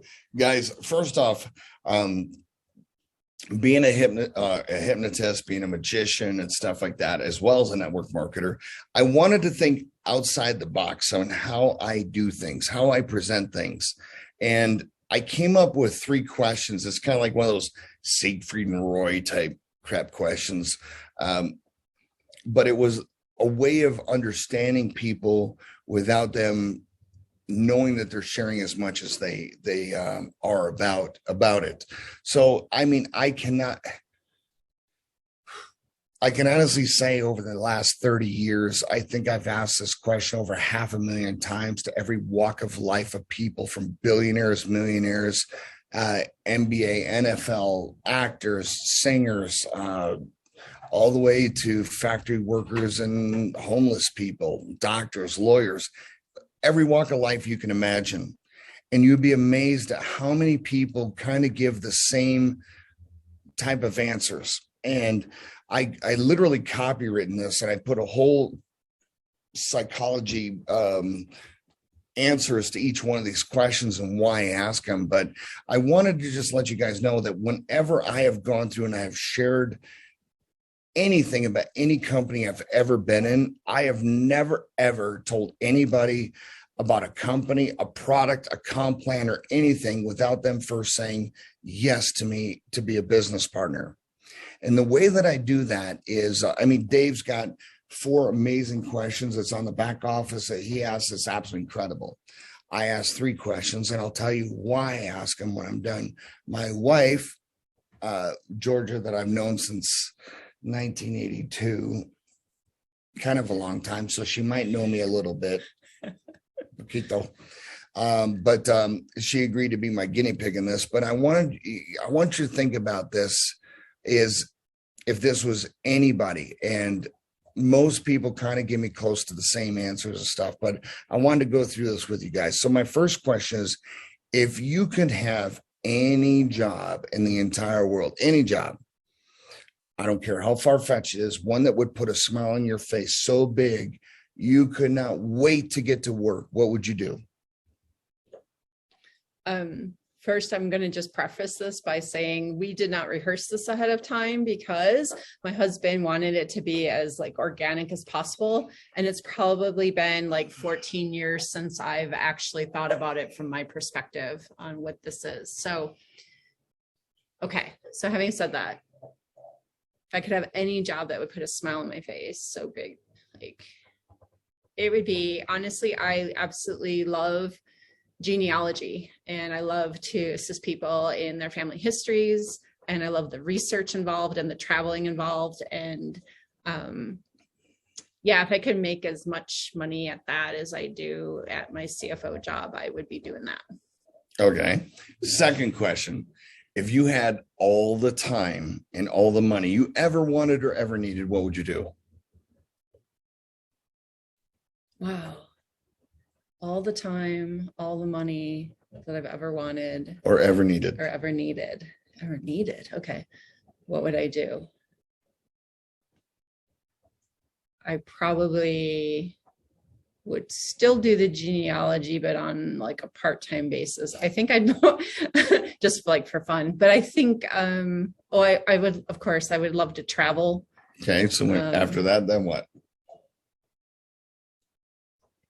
do. Guys, first off, being a hypnotist, being a magician and stuff like that, as well as a network marketer, I wanted to think outside the box on how I do things, how I present things. And I came up with 3 questions. It's kind of like one of those Siegfried and Roy type crap questions. But it was a way of understanding people without them knowing that they're sharing as much as they are about it. So, I mean, I can honestly say over the last 30 years, I think I've asked this question over 500,000 times to every walk of life of people, from billionaires, millionaires, NBA, NFL, actors, singers, all the way to factory workers and homeless people, doctors, lawyers, every walk of life you can imagine. And you'd be amazed at how many people kind of give the same type of answers. And I literally copywritten this, and I put a whole psychology answers to each one of these questions and why I ask them. But I wanted to just let you guys know that whenever I have gone through and I have shared anything about any company I've ever been in, I have never, ever told anybody about a company, a product, a comp plan, or anything without them first saying yes to me to be a business partner. And the way that I do that is, Dave's got 4 amazing questions that's on the back office that he asks. It's absolutely incredible. I asked 3 questions, and I'll tell you why I ask them when I'm done. My wife, Georgia, that I've known since 1982, kind of a long time, so she might know me a little bit. Poquito. But she agreed to be my guinea pig in this. But I want you to think about this, is if this was anybody, and most people kind of give me close to the same answers and stuff, but I wanted to go through this with you guys. So my first question is, if you could have any job in the entire world, any job, I don't care how far-fetched it is, one that would put a smile on your face so big you could not wait to get to work, what would you do? First, I'm going to just preface this by saying we did not rehearse this ahead of time because my husband wanted it to be as organic as possible. And it's probably been 14 years since I've actually thought about it from my perspective on what this is. So, okay. So having said that, if I could have any job that would put a smile on my face so big, it would be, honestly, I absolutely love genealogy, and I love to assist people in their family histories, and I love the research involved and the traveling involved. And if I could make as much money at that as I do at my CFO job, I would be doing that. Okay. Second question. If you had all the time and all the money you ever wanted or ever needed, what would you do? Wow. All the time, all the money that I've ever wanted. Or ever needed. Ever needed. Okay. What would I do? I probably would still do the genealogy, but on a part-time basis. I think I'd just for fun, but I think, I would, of course, I would love to travel. Okay. So after that, then what?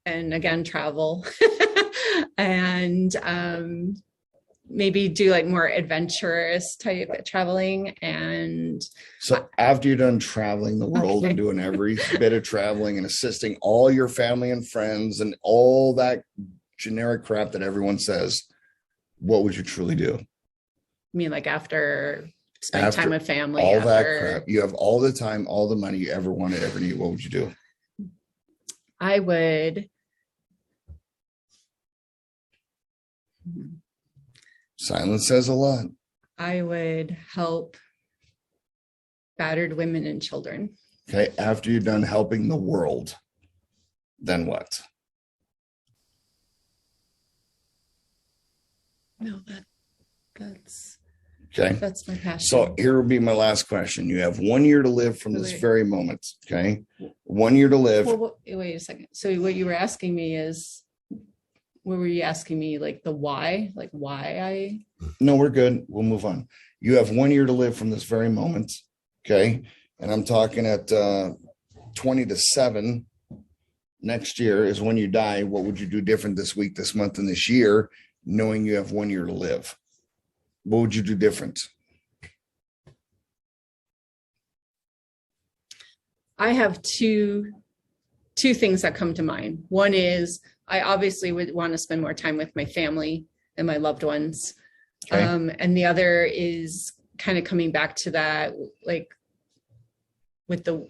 And again, travel and maybe do more adventurous type of traveling. And so after you're done traveling the world and doing every bit of traveling and assisting all your family and friends and all that generic crap that everyone says, what would you truly do? I mean, after spending time with family, all that crap, you have all the time, all the money you ever wanted, ever need, what would you do? I would. Silence says a lot. I would help battered women and children. Okay. After you're done helping the world, then what? No, that's okay. That's my passion. So here will be my last question. You have 1 year to live from this very moment. Okay. 1 year to live. Well, wait a second. So what you were asking me is What were you asking me? Like the why? Like why I? No, we're good. We'll move on. You have 1 year to live from this very moment. Okay. And I'm talking at 20 to 7 next year is when you die. What would you do different this week, this month, and this year, knowing you have 1 year to live? What would you do different? I have two things that come to mind. One is I obviously would want to spend more time with my family and my loved ones. Okay. And the other is kind of coming back to that, like with the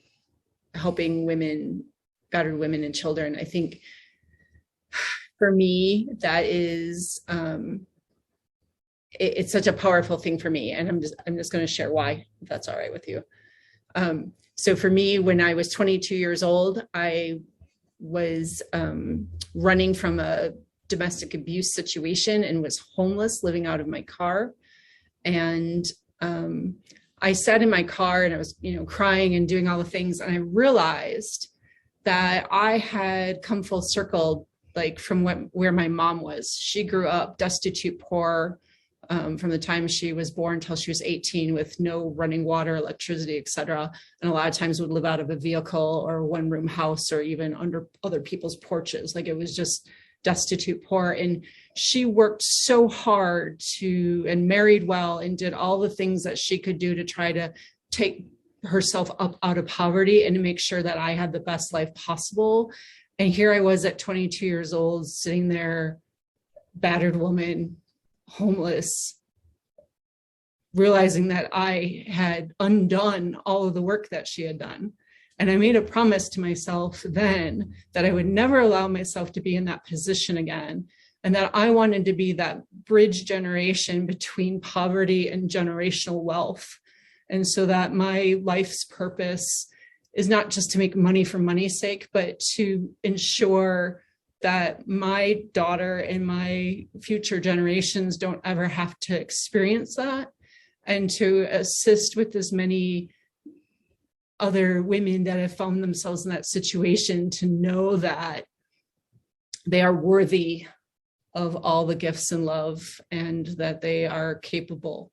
helping women, battered women and children. I think for me, that is, it's such a powerful thing for me. And I'm just going to share why, if that's all right with you. So for me, when I was 22 years old, I was running from a domestic abuse situation and was homeless, living out of my car. And I sat in my car and I was, crying and doing all the things. And I realized that I had come full circle, like from where my mom was. She grew up destitute, poor, from the time she was born till she was 18 with no running water, electricity, etc. And a lot of times would live out of a vehicle or a one-room house or even under other people's porches. Like it was just destitute, poor. And she worked so hard and married well and did all the things that she could do to try to take herself up out of poverty and to make sure that I had the best life possible. And here I was at 22 years old, sitting there, battered woman, homeless, realizing that I had undone all of the work that she had done. And I made a promise to myself then that I would never allow myself to be in that position again, and that I wanted to be that bridge generation between poverty and generational wealth. And so that my life's purpose is not just to make money for money's sake, but to ensure that my daughter and my future generations don't ever have to experience that, and to assist with as many other women that have found themselves in that situation to know that they are worthy of all the gifts and love and that they are capable.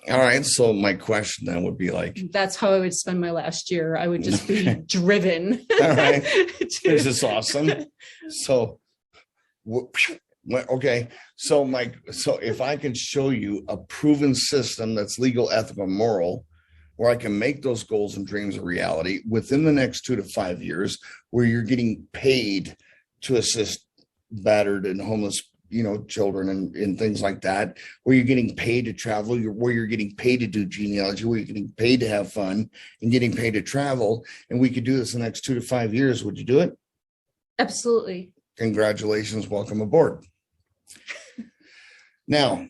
All right. So my question then would be like, that's how I would spend my last year. I would just be driven. All right. This is awesome. So, okay. So if I can show you a proven system that's legal, ethical, moral, where I can make those goals and dreams a reality within the next 2 to 5 years, where you're getting paid to assist battered and homeless children and things like that, where you're getting paid to travel, where you're getting paid to do genealogy, where you're getting paid to have fun and getting paid to travel, and we could do this in the next 2 to 5 years, would you do it? Absolutely. Congratulations. Welcome aboard. Now,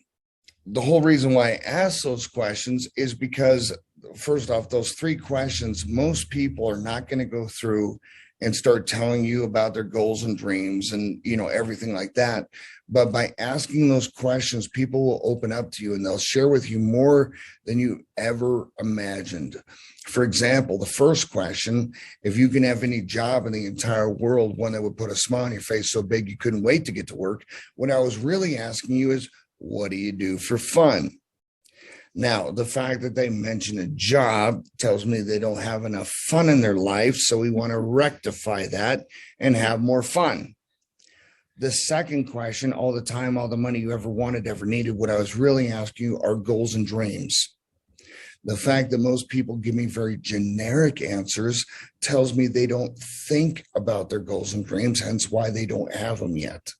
the whole reason why I ask those questions is because, first off, those 3 questions, most people are not going to go through and start telling you about their goals and dreams and, everything like that. But by asking those questions, people will open up to you and they'll share with you more than you ever imagined. For example, the first question, if you can have any job in the entire world, one that would put a smile on your face so big you couldn't wait to get to work, what I was really asking you is, what do you do for fun? Now, the fact that they mention a job tells me they don't have enough fun in their life, so we want to rectify that and have more fun. The second question, all the time, all the money you ever wanted, ever needed, what I was really asking you are goals and dreams. The fact that most people give me very generic answers tells me they don't think about their goals and dreams, hence why they don't have them yet.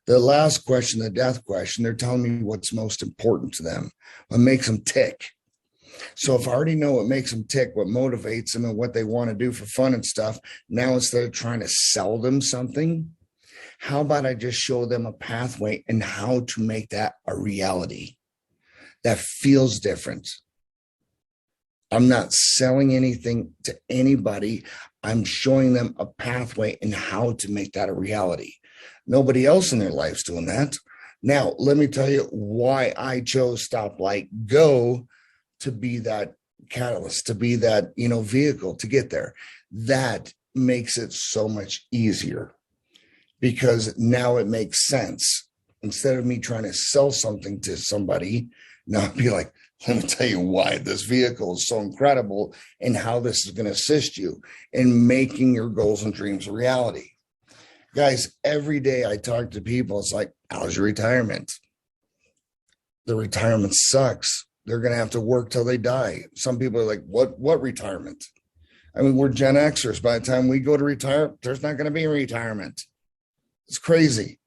The last question, the death question, they're telling me what's most important to them, what makes them tick. So if I already know what makes them tick, what motivates them and what they want to do for fun and stuff, now instead of trying to sell them something, how about I just show them a pathway and how to make that a reality that feels different? I'm not selling anything to anybody. I'm showing them a pathway and how to make that a reality. Nobody else in their life's doing that. Now, let me tell you why I chose Stoplight Go to be that catalyst, to be that, vehicle to get there. That makes it so much easier because now it makes sense. Instead of me trying to sell something to somebody, now I'd be like, let me tell you why this vehicle is so incredible and how this is going to assist you in making your goals and dreams a reality. Guys, every day I talk to people, it's like, how's your retirement? The retirement sucks. They're going to have to work till they die. Some people are like, what retirement? I mean, we're Gen Xers. By the time we go to retire, there's not going to be a retirement. It's crazy.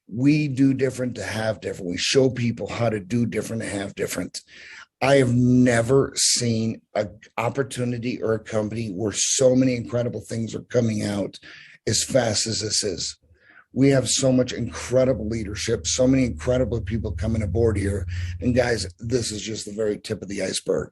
We do different to have different. We show people how to do different to have different. I have never seen an opportunity or a company where so many incredible things are coming out as fast as this is. We have so much incredible leadership, so many incredible people coming aboard here. And guys, this is just the very tip of the iceberg.